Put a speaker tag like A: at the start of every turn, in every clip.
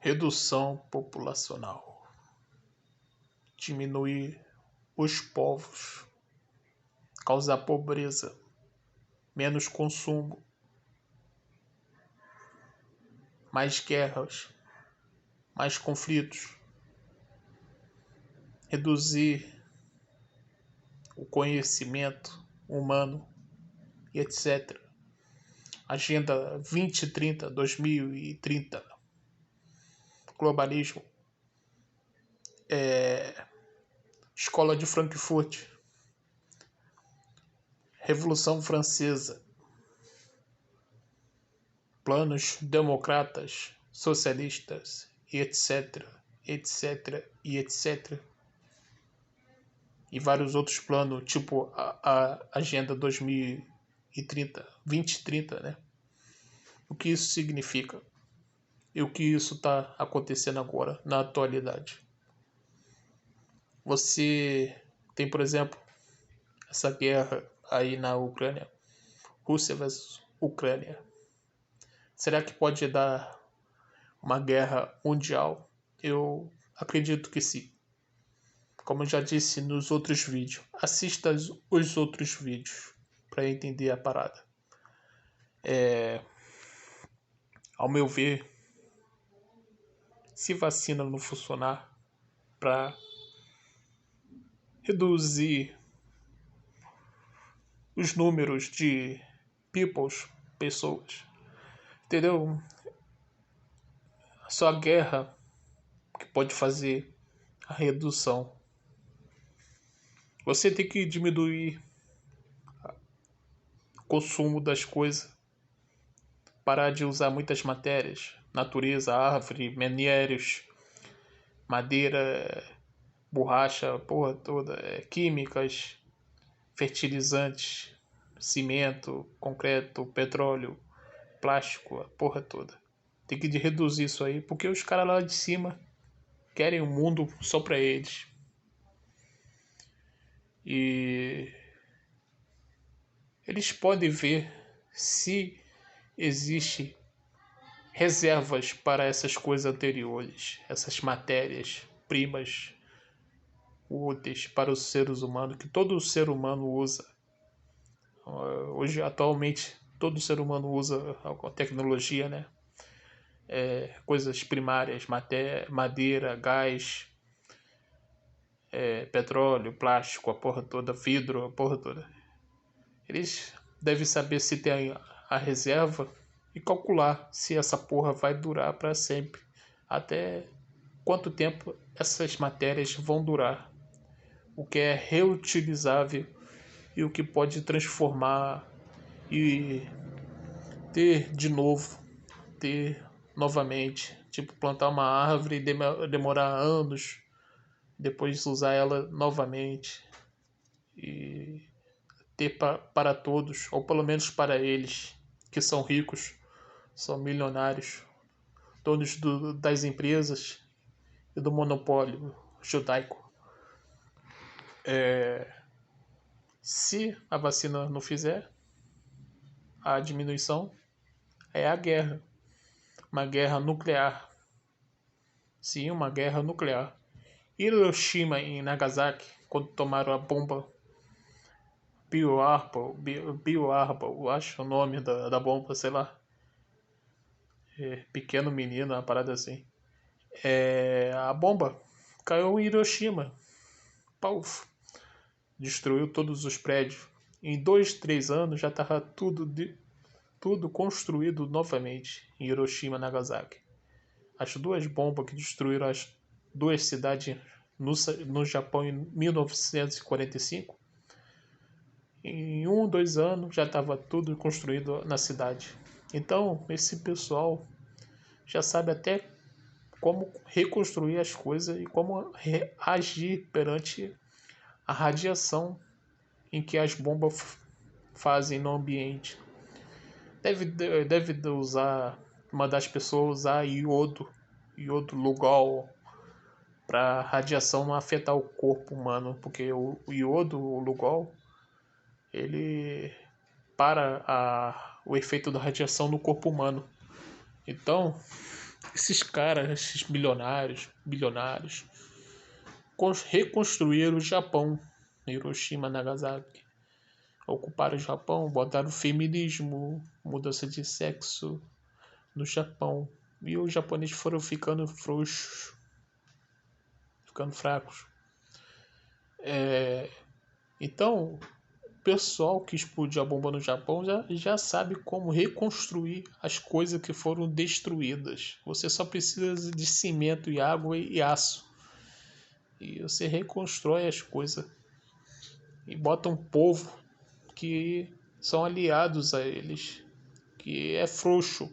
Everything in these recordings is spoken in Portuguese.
A: Redução populacional. Diminuir os povos. Causar pobreza. Menos consumo. Mais guerras. Mais conflitos. Reduzir o conhecimento humano e etc. Agenda 2030, 2030. Globalismo. Escola de Frankfurt. Revolução Francesa. Planos democratas, socialistas, e etc, etc, e etc. E vários outros planos, tipo a Agenda 2030, 2030, né? O que isso significa? E o que isso está acontecendo agora, na atualidade? Você tem, por exemplo, essa guerra aí na Ucrânia, Rússia versus Ucrânia. Será que pode dar uma guerra mundial? Eu acredito que sim. Como eu já disse nos outros vídeos, assista os outros vídeos para entender a parada. Ao meu ver, se vacina não funcionar para reduzir os números de pessoas, entendeu? Só a guerra que pode fazer a redução. Você tem que diminuir o consumo das coisas, parar de usar muitas matérias, natureza, árvore, minérios, madeira, borracha, porra toda, químicas, fertilizantes, cimento, concreto, petróleo, plástico, a porra toda. Tem que reduzir isso aí, porque os caras lá de cima querem um mundo só pra eles. E eles podem ver se existe reservas para essas coisas anteriores, essas matérias primas úteis para os seres humanos, que todo ser humano usa. Hoje, atualmente, todo ser humano usa a tecnologia, né? Coisas primárias, madeira, gás, petróleo, plástico, a porra toda, vidro, a porra toda. Eles devem saber se tem a reserva e calcular se essa porra vai durar para sempre. Até quanto tempo essas matérias vão durar. O que é reutilizável e o que pode transformar e ter de novo, ter novamente. Tipo, plantar uma árvore e demorar anos, depois usar ela novamente. E ter para todos, ou pelo menos para eles, que são ricos, são milionários, donos das empresas e do monopólio judaico. Se a vacina não fizer a diminuição, é a guerra. Uma guerra nuclear. Sim, uma guerra nuclear. Hiroshima e Nagasaki, quando tomaram a bomba Pearl Harbor, acho o nome da bomba, sei lá. Pequeno menino, uma parada assim. A bomba caiu em Hiroshima. Pauf. Destruiu todos os prédios. Em 2, 3 anos já estava tudo construído novamente em Hiroshima e Nagasaki. As duas bombas que destruíram as duas cidades no Japão em 1945, em 1, 2 anos já estava tudo construído na cidade. Então esse pessoal já sabe até como reconstruir as coisas e como agir perante a radiação em que as bombas fazem no ambiente. Deve usar, mandar as pessoas usar iodo Lugol, para radiação não afetar o corpo humano, porque o iodo, o Lugol, ele para o efeito da radiação no corpo humano. Então, Esses caras, esses bilionários, reconstruíram o Japão, Hiroshima, Nagasaki. Ocuparam o Japão, botaram feminismo, mudança de sexo no Japão. E os japoneses foram ficando frouxos, ficando fracos. Então, o pessoal que explodiu a bomba no Japão já sabe como reconstruir as coisas que foram destruídas. Você só precisa de cimento e água e aço. E você reconstrói as coisas. E bota um povo que são aliados a eles, que é frouxo,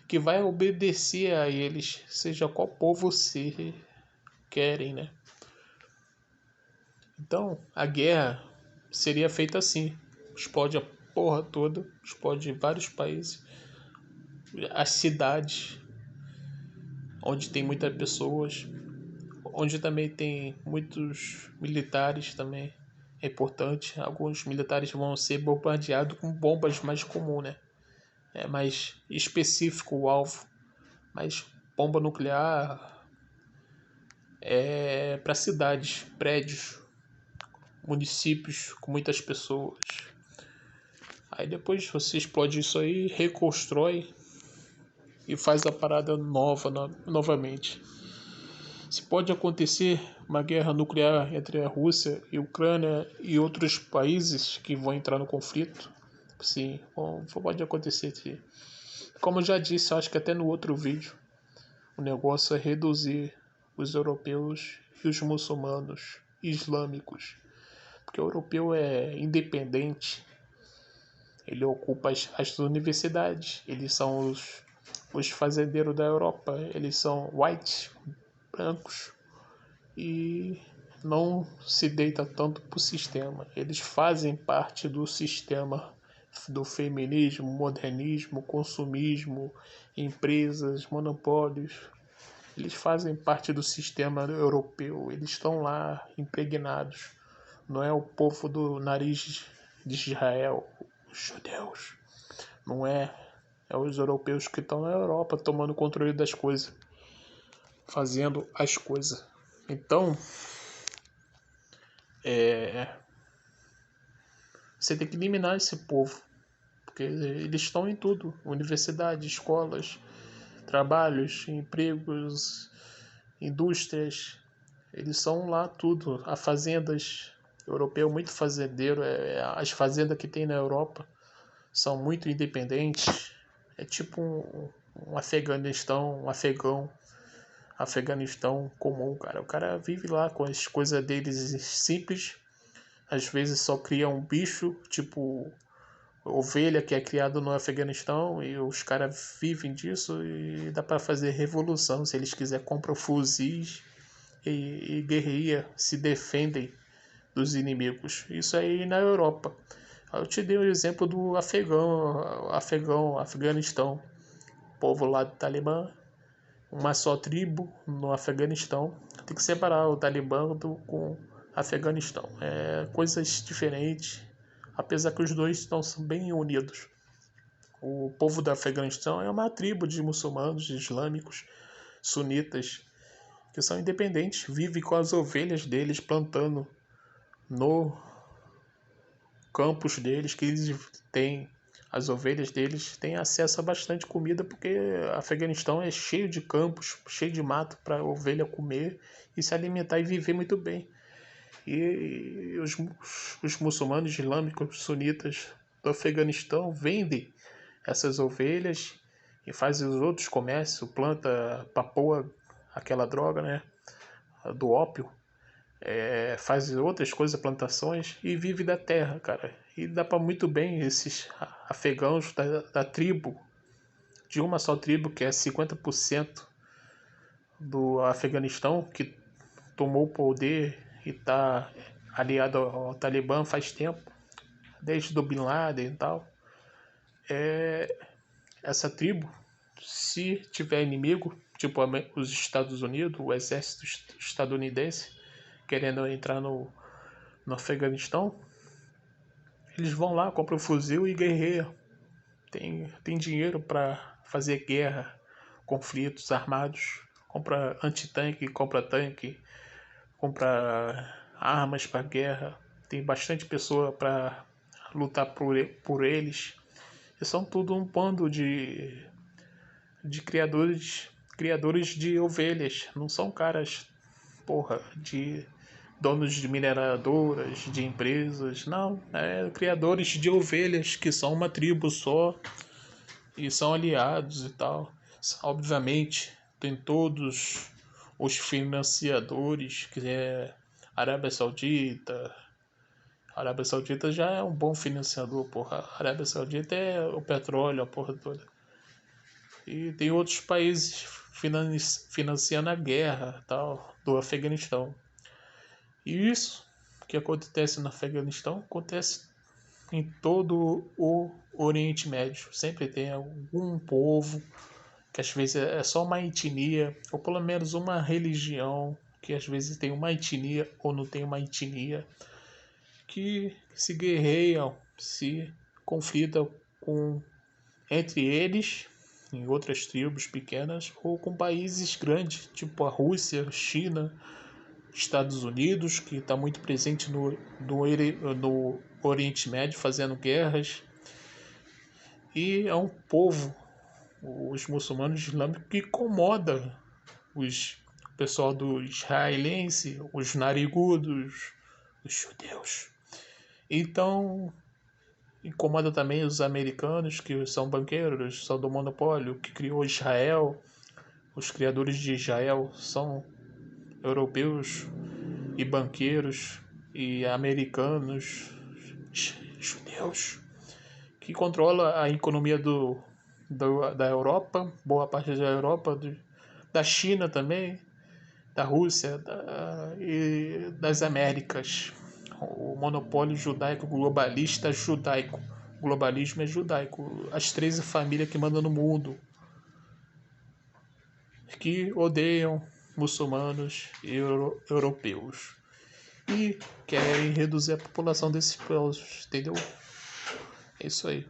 A: que vai obedecer a eles, seja qual povo você querem, né? Então, a guerra seria feita assim: explode a porra toda, explode vários países, as cidades, onde tem muitas pessoas, onde também tem muitos militares também. É importante, alguns militares vão ser bombardeados com bombas mais comuns, né? É mais específico o alvo, mas bomba nuclear é para cidades, prédios, municípios com muitas pessoas. Aí depois você explode isso aí, reconstrói e faz a parada novamente. Se pode acontecer uma guerra nuclear entre a Rússia e a Ucrânia e outros países que vão entrar no conflito, sim, pode acontecer. Sim. Como eu já disse, acho que até no outro vídeo, o negócio é reduzir os europeus e os muçulmanos islâmicos. Porque o europeu é independente, ele ocupa as universidades, eles são os fazendeiros da Europa, eles são whites, brancos, e não se deita tanto para o sistema. Eles fazem parte do sistema do feminismo, modernismo, consumismo, empresas, monopólios. Eles fazem parte do sistema europeu, eles estão lá impregnados. Não é o povo do nariz de Israel, os judeus. Não é. É os europeus que estão na Europa tomando controle das coisas, fazendo as coisas. Então, você tem que eliminar esse povo, porque eles estão em tudo: universidades, escolas, trabalhos, empregos, indústrias. Eles são lá tudo. As fazendas europeu muito fazendeiro. As fazendas que tem na Europa são muito independentes. É tipo um Afeganistão, um Afeganistão comum, cara. O cara vive lá com as coisas deles simples. Às vezes só cria um bicho, tipo ovelha que é criado no Afeganistão, e os caras vivem disso e dá para fazer revolução. Se eles quiserem, compram fuzis e guerrilha, se defendem dos inimigos. Isso aí na Europa. Eu te dei o exemplo do Afeganistão. O povo lá do Talibã, uma só tribo no Afeganistão. Tem que separar o Talibã com Afeganistão. É coisas diferentes, apesar que os dois estão bem unidos. O povo do Afeganistão é uma tribo de muçulmanos, islâmicos, sunitas, que são independentes, vivem com as ovelhas deles, plantando no campos deles, que eles têm. As ovelhas deles têm acesso a bastante comida, porque o Afeganistão é cheio de campos, cheio de mato para a ovelha comer e se alimentar e viver muito bem. E os muçulmanos islâmicos sunitas do Afeganistão vendem essas ovelhas e fazem os outros comércios, planta papoa, aquela droga, né, do ópio, faz outras coisas, plantações, e vive da terra, cara. E dá para muito bem esses afegãos da tribo, de uma só tribo, que é 50% do Afeganistão, que tomou o poder e está aliado ao Talibã faz tempo, desde o Bin Laden e tal. Essa tribo, se tiver inimigo, tipo os Estados Unidos, o exército estadunidense, querendo entrar no Afeganistão, eles vão lá, compram um fuzil e guerreiam. Tem dinheiro para fazer guerra. conflitos armados, compra antitanque, compra tanque, compra armas para guerra, tem bastante pessoa para lutar por eles. E são tudo um bando de criadores de ovelhas, não são caras, porra, de donos de mineradoras, de empresas, não, é criadores de ovelhas que são uma tribo só e são aliados e tal. Obviamente, tem todos os financiadores, que é Arábia Saudita. A Arábia Saudita já é um bom financiador, porra. A Arábia Saudita é o petróleo, a porra toda. E tem outros países financiando a guerra, tal, do Afeganistão. E isso que acontece no Afeganistão acontece em todo o Oriente Médio. Sempre tem algum povo que às vezes é só uma etnia, ou pelo menos uma religião, que às vezes tem uma etnia ou não tem uma etnia, que se guerreiam, se conflitam entre eles, em outras tribos pequenas, ou com países grandes, tipo a Rússia, China, Estados Unidos, que está muito presente no Oriente Médio, fazendo guerras. E é um povo, os muçulmanos islâmicos, que incomoda o pessoal do israelense, os narigudos, os judeus. Então, incomoda também os americanos, que são banqueiros, são do monopólio, que criou Israel. Os criadores de Israel são europeus e banqueiros e americanos, judeus, que controla a economia da Europa, boa parte da Europa, da China também, da Rússia e das Américas. O monopólio judaico globalista judaico. O globalismo é judaico. As 13 famílias que mandam no mundo, que odeiam muçulmanos e europeus e querem reduzir a população desses povos, entendeu? É isso aí.